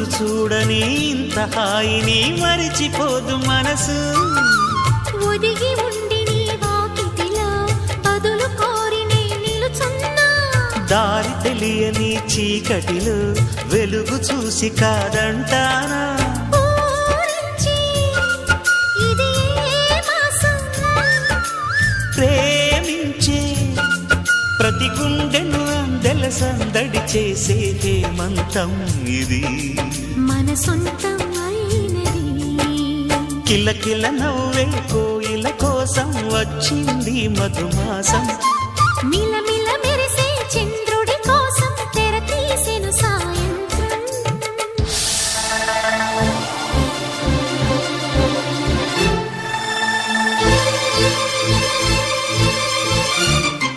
రోజు చూడని ఇంత హాయిని మరిచిపోదు మనసు. ఒదిగి ఉండి నీ వాకిటిలో బదులు కోరి నే నిలుచున్నా. దారి తెలియని చీకటిలో వెలుగు చూసి కాదంటానా. ఊరించి ఇది ఏ మాసం? ప్రేమించే ప్రతి గుండెను అందెల సందడి చేసే హేమంతం ఇది. మన సొంతం అయినది. కిలకిల నవ్వే కోయిల కోసం వచ్చింది మధుమాసం. మిలమిల